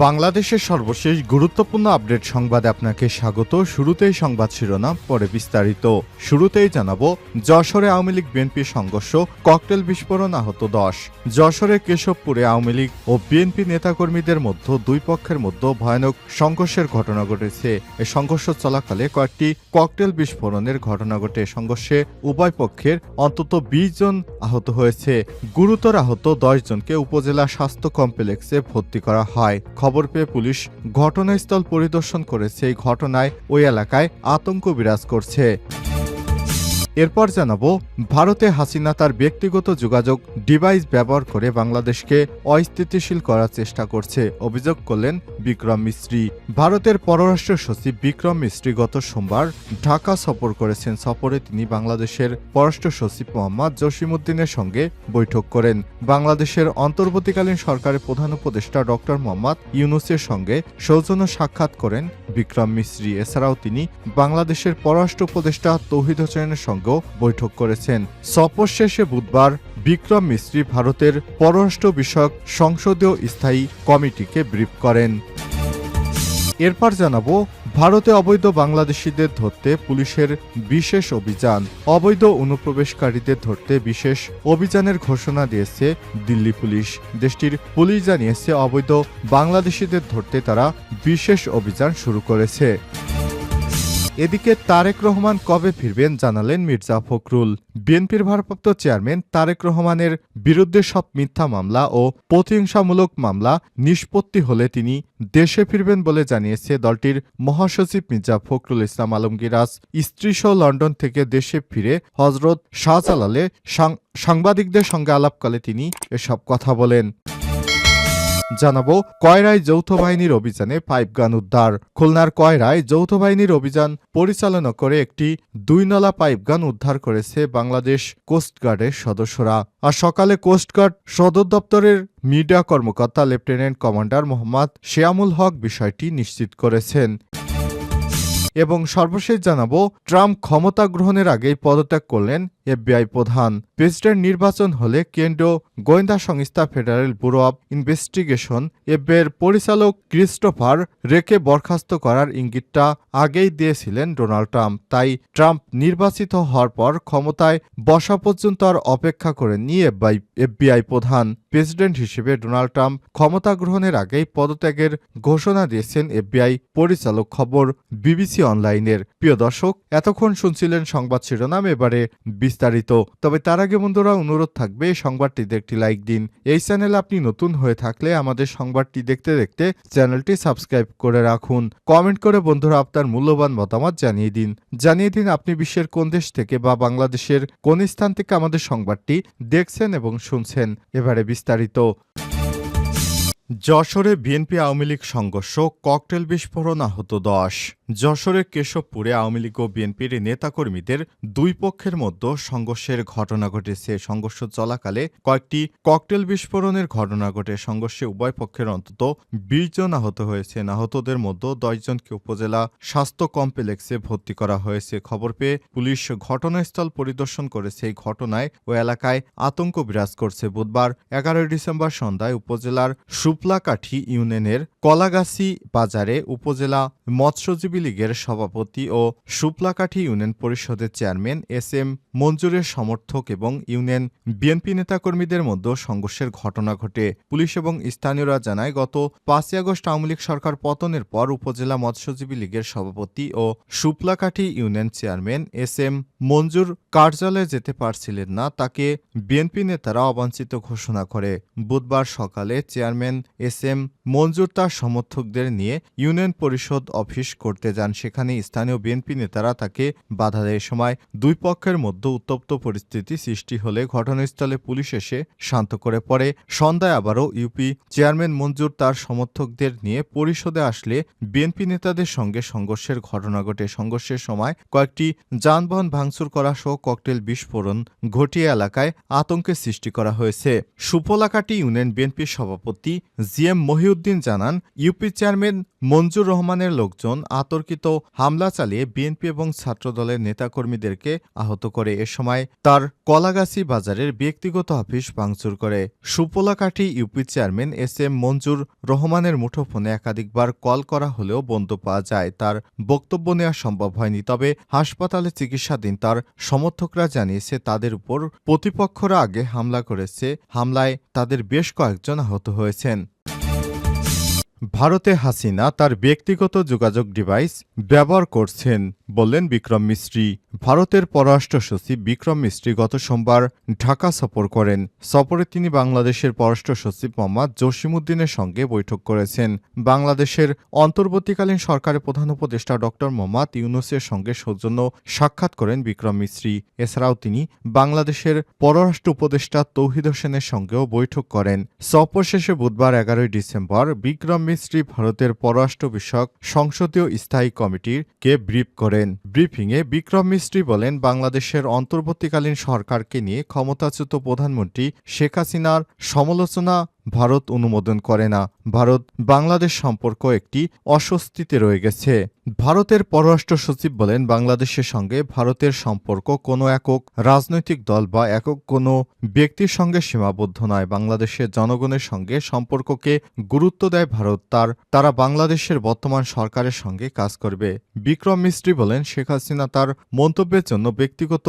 বাংলাদেশের সর্বশেষ গুরুত্বপূর্ণ আপডেট সংবাদে আপনাকে স্বাগত। শুরুতেই সংবাদ শিরোনাম, পরে বিস্তারিত। শুরুতেই জানাবো, যশোরে আওয়ামী লীগ বিএনপি সংঘর্ষ, ককটেল বিস্ফোরণ, আহত 10। যশোরের কেশবপুরে আওয়ামী লীগ ও বিএনপি নেতাকর্মীদের মধ্যে দুই পক্ষের মধ্যে ভয়ানক সংঘর্ষের ঘটনা ঘটেছে। এই সংঘর্ষ চলাকালে কয়েকটি ককটেল বিস্ফোরণের ঘটনা ঘটে। সংঘর্ষে উভয় পক্ষের অন্তত 20 জন আহত হয়েছে। গুরুতর আহত 10 জনকে উপজেলা স্বাস্থ্য কমপ্লেক্সে ভর্তি করা হয়। খবর পেয়ে পুলিশ ঘটনাস্থল পরিদর্শন করেছে। এই ঘটনায় ওই এলাকায় আতঙ্ক বিরাজ করছে। এরপর জানাবো, ভারতে হাসিনা তার ব্যক্তিগত যোগাযোগ ডিভাইস ব্যবহার করে বাংলাদেশকে অস্থিতিশীল করার চেষ্টা করছে, অভিযোগ করলেন বিক্রম মিস্ত্রি। ভারতের পররাষ্ট্র সচিব বিক্রম মিস্ত্রি গত সোমবার ঢাকা সফর করেছেন। সফরে তিনি বাংলাদেশের পররাষ্ট্র সচিব মোহাম্মদ জসিমউদ্দিনের সঙ্গে বৈঠক করেন। বাংলাদেশের অন্তর্বর্তীকালীন সরকারের প্রধান উপদেষ্টা ডক্টর মোহাম্মদ ইউনূসের সঙ্গে সৌজন্য সাক্ষাৎ করেন বিক্রম মিস্ত্রি। এছাড়াও তিনি বাংলাদেশের পররাষ্ট্র উপদেষ্টা তৌহিদ হোসেনের সঙ্গে বৈঠক করেছেন। সফর শেষে বুধবার বিক্রম মিস্ত্রি ভারতের পররাষ্ট্র বিষয়ক সংসদীয় স্থায়ী কমিটিকে ব্রিফ করেন। এরপর জানাবো, ভারতে অবৈধ বাংলাদেশিদের ধরতে পুলিশের বিশেষ অভিযান। অবৈধ অনুপ্রবেশকারীদের ধরতে বিশেষ অভিযানের ঘোষণা দিয়েছে দিল্লি পুলিশ। দেশটির পুলিশ জানিয়েছে, অবৈধ বাংলাদেশিদের ধরতে তারা বিশেষ অভিযান শুরু করেছে। এদিকে তারেক রহমান কবে ফিরবেন জানালেন মির্জা ফখরুল। বিএনপির ভারপ্রাপ্ত চেয়ারম্যান তারেক রহমানের বিরুদ্ধে সব মিথ্যা মামলা ও প্রতিহিংসামূলক মামলা নিষ্পত্তি হলে তিনি দেশে ফিরবেন বলে জানিয়েছে দলটির মহাসচিব মির্জা ফখরুল ইসলাম আলমগীর। আজ স্ত্রীসহ লন্ডন থেকে দেশে ফিরে হজরত শাহজালালে সাংবাদিকদের সঙ্গে আলাপকালে তিনি এসব কথা বলেন। জানাবো, কয়রায় যৌথ বাহিনীর অভিযানে পাইপগান উদ্ধার। খুলনার কয়রায় যৌথ বাহিনীর অভিযান পরিচালনা করে একটি 2 নলা পাইপগান উদ্ধার করেছে বাংলাদেশ কোস্টগার্ডের সদস্যরা। আর সকালে কোস্টগার্ড সদর দপ্তরের মিডিয়া কর্মকর্তা লেফটেন্যান্ট কমান্ডার মোহাম্মদ শেয়ামুল হক বিষয়টি নিশ্চিত করেছেন। এবং সর্বশেষ জানাবো, ট্রাম্প ক্ষমতা গ্রহণের আগেই পদত্যাগ করলেন এফবিআই প্রধান। প্রেসিডেন্ট নির্বাচন হলে কেন্দ্রীয় গোয়েন্দা সংস্থা ফেডারেল ব্যুরো অব ইনভেস্টিগেশন এফবিআইয়ের পরিচালক ক্রিস্টোফার রেকে বরখাস্ত করার ইঙ্গিতটা আগেই দিয়েছিলেন ডোনাল্ড ট্রাম্প। তাই ট্রাম্প নির্বাচিত হওয়ার পর ক্ষমতায় বসা পর্যন্ত আর অপেক্ষা করেননি এফবিআই প্রধান। প্রেসিডেন্ট হিসেবে ডোনাল্ড ট্রাম্প ক্ষমতা গ্রহণের আগেই পদত্যাগের ঘোষণা দিয়েছেন এফবিআই পরিচালক। খবর বিবিসি অনলাইনের। প্রিয় দর্শক, এতক্ষণ শুনছিলেন সংবাদ শিরোনাম, এবারে বিস্তারিত। তবে তার আগে বন্ধুরা, অনুরোধ থাকবে সংবাদটিতে একটি লাইক দিন। এই চ্যানেলে আপনি নতুন হয়ে থাকলে আমাদের সংবাদটি দেখতে দেখতে চ্যানেলটি সাবস্ক্রাইব করে রাখুন। কমেন্ট করে বন্ধুরা আপনার মূল্যবান মতামত জানিয়ে দিন আপনি বিশ্বের কোন দেশ থেকে বা বাংলাদেশের কোন স্থান থেকে আমাদের সংবাদটি দেখছেন এবং শুনছেন। এবারে বিস্তারিত। যশোরে বিএনপি আওয়ামী লীগ সংঘর্ষ, ককটেল বিস্ফোরণ, আহত 10। যশোরের কেশবপুরে আওয়ামী লীগ ও বিএনপির নেতাকর্মীদের দুই পক্ষের মধ্যে সংঘর্ষের ঘটনা ঘটেছে। সংঘর্ষ চলাকালে কয়েকটি ককটেল বিস্ফোরণের ঘটনা ঘটে। সংঘর্ষে উভয় পক্ষের অন্তত 20 জন আহত হয়েছেন। আহতদের মধ্যে 10 জনকে উপজেলা স্বাস্থ্য কমপ্লেক্সে ভর্তি করা হয়েছে। খবর পেয়ে পুলিশ ঘটনাস্থল পরিদর্শন করেছে। এই ঘটনায় ওই এলাকায় আতঙ্ক বিরাজ করছে। বুধবার 11 ডিসেম্বর সন্ধ্যায় উপজেলার শুক্লাকাঠি ইউনিয়নের কলাগাছি বাজারে উপজেলা মৎস্যজীবী লীগের সভাপতি ও শুক্লাকাঠি ইউনিয়ন পরিষদের চেয়ারম্যান এস এম মঞ্জুরের সমর্থক এবং ইউনিয়ন বিএনপি নেতাকর্মীদের মধ্যে সংঘর্ষের ঘটনা ঘটে। পুলিশ এবং স্থানীয়রা জানায়, গত 5 আগস্ট আওয়ামী লীগ সরকার পতনের পর উপজেলা মৎস্যজীবী লীগের সভাপতি ও শুক্লাকাঠি ইউনিয়ন চেয়ারম্যান এস এম মঞ্জুর কার্যালয়ে যেতে পারছিলেন না। তাকে বিএনপি নেতারা অবাঞ্ছিত ঘোষণা করে। বুধবার সকালে চেয়ারম্যান এস এম মঞ্জুর তার সমর্থকদের নিয়ে ইউনিয়ন পরিষদ অফিস করতে যান। সেখানে স্থানীয় বিএনপি নেতারা তাকে বাধা দেয়। সময় দুই পক্ষের মধ্যে উত্তপ্ত পরিস্থিতি সৃষ্টি হলে ঘটনাস্থলে পুলিশ এসে শান্ত করে। পরে সন্ধ্যায় আবারও ইউপি চেয়ারম্যান মঞ্জুর তার সমর্থকদের নিয়ে পরিষদে আসলে বিএনপি নেতাদের সঙ্গে সংঘর্ষের ঘটনা ঘটে। সংঘর্ষের সময় কয়েকটি যানবাহন ভাঙচুর করা সহ ককটেল বিস্ফোরণ ঘটিয়ে এলাকায় আতঙ্কের সৃষ্টি করা হয়েছে। সুফলাকাটি ইউনিয়ন বিএনপির সভাপতি জি এম মহিউদ্দিন মহিউদ্দিন জানান, ইউপি চেয়ারম্যান মঞ্জুর রহমানের লোকজন আতর্কিত হামলা চালিয়ে বিএনপি এবং ছাত্রদলের নেতাকর্মীদেরকে আহত করে। এ সময় তার কলাগাছি বাজারের ব্যক্তিগত অফিস ভাঙচুর করে। সুপোলাকাঠি ইউপি চেয়ারম্যান এস এম মঞ্জুর রহমানের মুঠোফোনে একাধিকবার কল করা হলেও বন্ধ পাওয়া যায়। তার বক্তব্য নেওয়া সম্ভব হয়নি। তবে হাসপাতালে চিকিৎসাধীন তার সমর্থকরা জানিয়েছে, তাদের উপর প্রতিপক্ষরা আগে হামলা করেছে। হামলায় তাদের বেশ কয়েকজন আহত হয়েছেন। ভারতে হাসিনা তার ব্যক্তিগত যোগাযোগ ডিভাইস ব্যবহার করছেন বললেন বিক্রম মিস্ত্রি। ভারতের পররাষ্ট্র সচিব বিক্রম মিস্ত্রি গত সোমবার ঢাকা সফর করেন। সফরে তিনি বাংলাদেশের পররাষ্ট্র সচিব মোহাম্মদ জসিমউদ্দিনের সঙ্গে বৈঠক করেছেন। বাংলাদেশের অন্তর্বর্তীকালীন সরকারের প্রধান উপদেষ্টা ড মোহাম্মদ ইউনূসের সঙ্গে সৌজন্য সাক্ষাৎ করেন বিক্রম মিস্ত্রি। এছাড়াও তিনি বাংলাদেশের পররাষ্ট্র উপদেষ্টা তৌহিদ হোসেনের সঙ্গেও বৈঠক করেন। সফর শেষে বুধবার 11 ডিসেম্বর বিক্রম মিস্ত্রি ভারতের পররাষ্ট্র বিষয়ক সংসদীয় স্থায়ী কমিটিকে ব্রিফ করেন। ব্রিফিংয়ে বিক্রম মিস্ত্রি বলেন, বাংলাদেশের অন্তর্বর্তীকালীন সরকারকে নিয়ে ক্ষমতাচ্যুত প্রধানমন্ত্রী শেখ হাসিনার সমালোচনা ভারত অনুমোদন করে না। ভারত বাংলাদেশ সম্পর্ক একটি অস্বস্তিতে রয়ে গেছে। ভারতের পররাষ্ট্র সচিব বলেন, বাংলাদেশের সঙ্গে ভারতের সম্পর্ক কোনো একক রাজনৈতিক দল বা একক কোনো ব্যক্তির সঙ্গে সীমাবদ্ধ নয়। বাংলাদেশের জনগণের সঙ্গে সম্পর্ককে গুরুত্ব দেয় ভারত। তারা বাংলাদেশের বর্তমান সরকারের সঙ্গে কাজ করবে। বিক্রম মিস্ত্রি বলেন, শেখ হাসিনা তার মন্তব্যের জন্য ব্যক্তিগত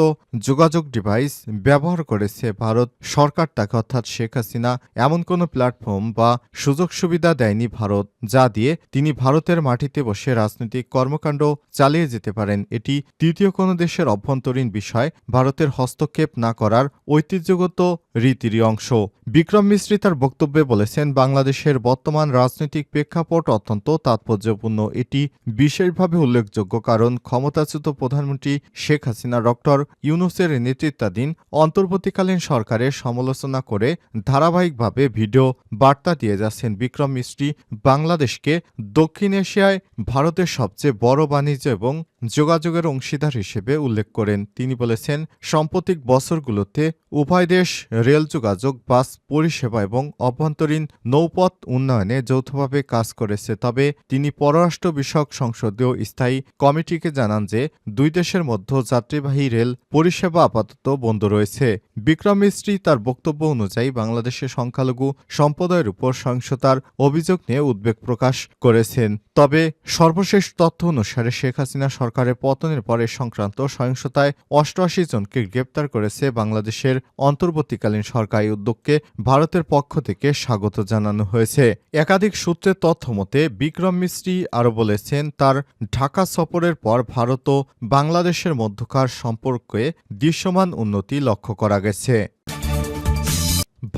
যোগাযোগ ডিভাইস ব্যবহার করেছে। ভারত সরকার তাকে, অর্থাৎ শেখ হাসিনা, এমন কোনো প্ল্যাটফর্ম বা সুযোগ সুবিধা দেয়নি ভারত, যা দিয়ে তিনি ভারতের মাটিতে বসে রাজনৈতিক কর্মকাণ্ড চালিয়ে যেতে পারেন। এটি তৃতীয় কোনো দেশের অভ্যন্তরীণ বিষয় ভারতের হস্তক্ষেপ না করার ঐতিহ্যগত রীতির অংশ। বিক্রম মিস্ত্রি তার বক্তব্যে বলেছেন, বাংলাদেশের বর্তমান রাজনৈতিক প্রেক্ষাপট অত্যন্ত তাৎপর্যপূর্ণ। এটি বিশেষভাবে উল্লেখযোগ্য কারণ ক্ষমতাচ্যুত প্রধানমন্ত্রী শেখ হাসিনা ডক্টর ইউনূসের নেতৃত্বাধীন অন্তর্বর্তীকালীন সরকারের সমালোচনা করে ধারাবাহিকভাবে ভিডিও বার্তা দিয়ে যাচ্ছেন। বিক্রম মিস্ত্রি বাংলাদেশকে দক্ষিণ এশিয়ায় ভারতের সবচেয়ে বড় বাণিজ্য এবং যোগাযোগের অংশীদার হিসেবে উল্লেখ করেন। তিনি বলেছেন, সাম্প্রতিক বছরগুলোতে উভয় দেশ রেল যোগাযোগ, বাস পরিষেবা এবং অভ্যন্তরীণ নৌপথ উন্নয়নে যৌথভাবে কাজ করেছে। তবে তিনি পররাষ্ট্র বিষয়ক সংসদীয় স্থায়ী কমিটিকে জানান যে দুই দেশের মধ্যে যাত্রীবাহী রেল পরিষেবা আপাতত বন্ধ রয়েছে। বিক্রম মিস্ত্রি তার বক্তব্য অনুযায়ী বাংলাদেশের সংখ্যালঘু সম্প্রদায়ের উপর সহিংসতার অভিযোগ নিয়ে উদ্বেগ প্রকাশ করেছেন। তবে সর্বশেষ তথ্য অনুসারে শেখ হাসিনা সরকারের পতনের পরে সংক্রান্ত সহিংসতায় 88 জনকে গ্রেপ্তার করেছে বাংলাদেশের অন্তর্বর্তীকালীন সরকারি উদ্যোগকে ভারতের পক্ষ থেকে স্বাগত জানানো হয়েছে। একাধিক সূত্রের তথ্য মতে বিক্রম মিস্ত্রি আরও বলেছেন, তার ঢাকা সফরের পর ভারত ও বাংলাদেশের মধ্যকার সম্পর্কে দৃশ্যমান উন্নতি লক্ষ্য করা গেছে।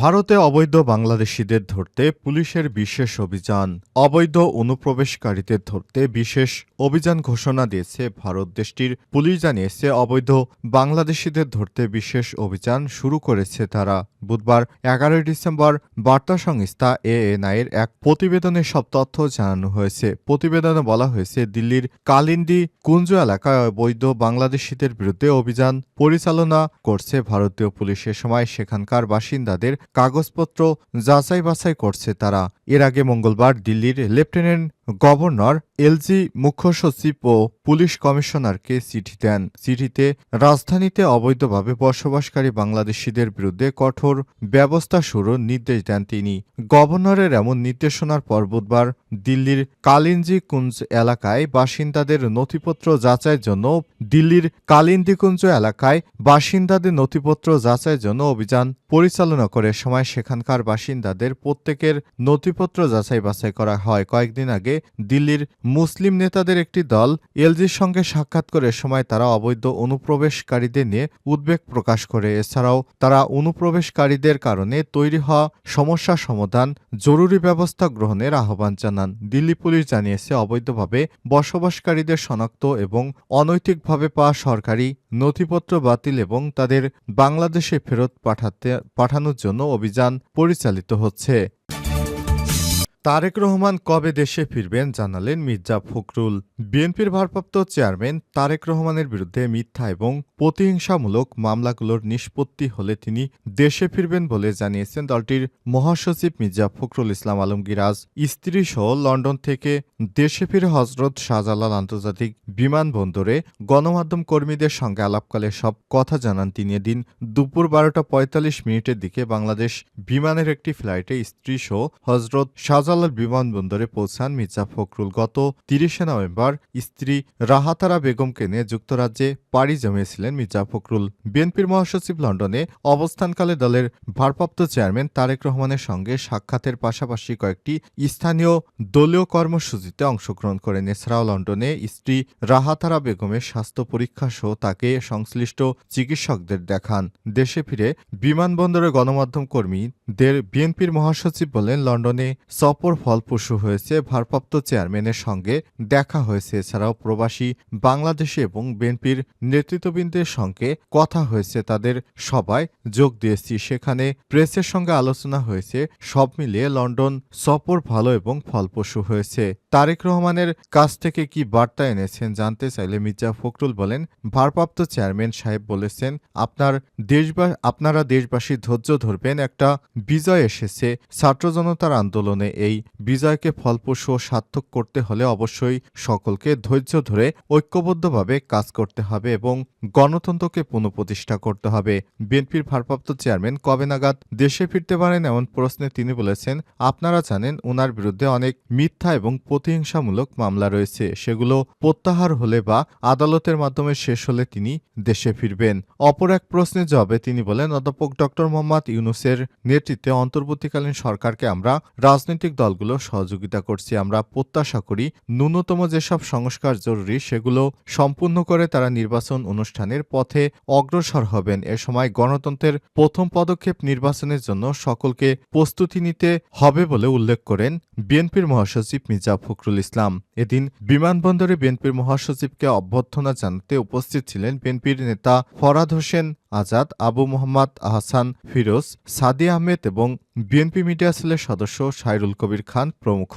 ভারতে অবৈধ বাংলাদেশিদের ধরতে পুলিশের বিশেষ অভিযান। অবৈধ অনুপ্রবেশকারীদের ধরতে বিশেষ অভিযান ঘোষণা দিয়েছে ভারত। দেশটির পুলিশ জানিয়েছে, অবৈধ বাংলাদেশিদের ধরতে বিশেষ অভিযান শুরু করেছে তারা। বুধবার 11 ডিসেম্বর বার্তা সংস্থা এএনআই-এর এক প্রতিবেদনে সব তথ্য জানানো হয়েছে। প্রতিবেদনে বলা হয়েছে, দিল্লির কালিন্দি কুঞ্জ এলাকায় অবৈধ বাংলাদেশিদের বিরুদ্ধে অভিযান পরিচালনা করছে ভারতীয় পুলিশ। এ সময় সেখানকার বাসিন্দাদের কাগজপত্র যাচাই বাছাই করছে তারা। এর আগে মঙ্গলবার দিল্লির লেফটেন্যান্ট গভর্নর এলজি মুখ্য সচিব ও পুলিশ কমিশনারকে চিঠি দেন। চিঠিতে রাজধানীতে অবৈধভাবে বসবাসকারী বাংলাদেশিদের বিরুদ্ধে কঠোর ব্যবস্থা শুরুর নির্দেশ দেন তিনি। গভর্নরের এমন নির্দেশনার পর বুধবার দিল্লির কালিন্দি কুঞ্জ এলাকায় বাসিন্দাদের নথিপত্র যাচাইয়ের জন্য অভিযান পরিচালনা করে। সময় সেখানকার বাসিন্দাদের প্রত্যেকের নথিপত্র যাচাই বাছাই করা হয়। কয়েকদিন আগে দিল্লির মুসলিম নেতাদের একটি দল এলজির সঙ্গে সাক্ষাৎ করে সময় তারা অবৈধ অনুপ্রবেশকারীদের নিয়ে উদ্বেগ প্রকাশ করে। এছাড়াও তারা অনুপ্রবেশকারীদের কারণে তৈরি হওয়া সমস্যা সমাধান, জরুরি ব্যবস্থা গ্রহণের আহ্বান জানান। দিল্লি পুলিশ জানিয়েছে, অবৈধভাবে বসবাসকারীদের শনাক্ত এবং অনৈতিকভাবে পাওয়া সরকারি নথিপত্র বাতিল এবং তাদের বাংলাদেশে ফেরত পাঠানোর জন্য অভিযান পরিচালিত হচ্ছে। তারেক রহমান কবে দেশে ফিরবেন জানালেন মির্জা ফখরুল। বিএনপির ভারপ্রাপ্ত চেয়ারম্যান তারেক রহমানের বিরুদ্ধে মিথ্যা এবং প্রতিহিংসামূলক মামলাগুলোর নিষ্পত্তি হলে তিনি দেশে ফিরবেন বলে জানিয়েছেন দলটির মহাসচিব মির্জা ফখরুল ইসলাম আলমগীর। আজ স্ত্রীসহ লন্ডন থেকে দেশে ফিরে হজরত শাহজালাল আন্তর্জাতিক বিমানবন্দরে গণমাধ্যম কর্মীদের সঙ্গে আলাপকালে সব কথা জানান তিনি। এদিন দুপুর 12টা 45 দিকে বাংলাদেশ বিমানের একটি ফ্লাইটে স্ত্রীসহ হজরত শাহজালাল বিমানবন্দরে পৌঁছান মির্জা ফখরুল। গত 30শে নভেম্বর স্ত্রী রাহাতারা বেগমকে নিয়ে যুক্তরাজ্যে পাড়ি জমিয়েছিলেন মির্জা ফখরুল। বিএনপির মহাসচিব লন্ডনে অবস্থানকালে দলের ভারপ্রাপ্ত চেয়ারম্যান তারেক রহমানের সঙ্গে সাক্ষাতের পাশাপাশি কয়েকটি স্থানীয় দলীয় কর্মসূচিতে অংশগ্রহণ করেন। এছাড়াও লন্ডনে স্ত্রী রাহাতারা বেগমের স্বাস্থ্য পরীক্ষা সহ তাকে সংশ্লিষ্ট চিকিৎসকদের দেখান। দেশে ফিরে বিমানবন্দরে গণমাধ্যম কর্মীদের বিএনপির মহাসচিব বলেন, লন্ডনে সফর ফলপ্রসূ হয়েছে, ভারপ্রাপ্ত চেয়ারম্যানের সঙ্গে দেখা হয়েছে। এছাড়াও প্রবাসী বাংলাদেশি এবং বিএনপির নেতৃত্ববৃন্দের সঙ্গে কথা হয়েছে, তাদের সভায় যোগ দিয়েছি, সেখানে প্রেসের সঙ্গে আলোচনা হয়েছে। সব মিলিয়ে লন্ডন সফর ভালো এবং ফলপ্রসূ হয়েছে। তারেক রহমানের কাছ থেকে কি বার্তা এনেছেন জানতে চাইলে মির্জা ফখরুল বলেন, ভারপ্রাপ্ত চেয়ারম্যান সাহেব বলেছেন, আপনারা দেশবাসী ধৈর্য ধরবেন, একটা বিজয় এসেছে ছাত্র জনতার আন্দোলনে। এই বিজয়কে ফলপ্রসূ ও সার্থক করতে হলে অবশ্যই সকলকে ধৈর্য ধরে ঐক্যবদ্ধভাবে কাজ করতে হবে এবং গণতন্ত্রকে পুনঃপ্রতিষ্ঠা করতে হবে। বিএনপির ভারপ্রাপ্ত চেয়ারম্যান কবে নাগাদ দেশে ফিরতে পারেন এমন প্রশ্নে তিনি বলেছেন, আপনারা জানেন ওনার বিরুদ্ধে অনেক মিথ্যা এবং প্রতিহিংসামূলক মামলা রয়েছে, সেগুলো প্রত্যাহার হলে বা আদালতের মাধ্যমে শেষ হলে তিনি দেশে ফিরবেন। অপর এক প্রশ্নের জবাবে তিনি বলেন, অধ্যাপক ড মোহাম্মদ ইউনূসের নেতৃত্বে অন্তর্বর্তীকালীন সরকারকে আমরা রাজনৈতিক দলগুলো সহযোগিতা করছি। আমরা প্রত্যাশা করি ন্যূনতম যেসব সংস্কার জরুরি সেগুলো সম্পূর্ণ করে তারা নির্বাচন অনুষ্ঠানের পথে অগ্রসর হবেন। এ সময় গণতন্ত্রের প্রথম পদক্ষেপ নির্বাচনের জন্য সকলকে প্রস্তুতি নিতে হবে বলে উল্লেখ করেন বিএনপির মহাসচিব মির্জা ফখরুল ইসলাম। এদিন বিমানবন্দরে বিএনপির মহাসচিবকে অভ্যর্থনা জানাতে উপস্থিত ছিলেন বিএনপির নেতা ফরহাদ হোসেন আজাদ, আবু মোহাম্মদ আহসান ফিরোজ, সাদি আহমেদ এবং বিএনপি মিডিয়া সেলের সদস্য সাইরুল কবির খান প্রমুখ।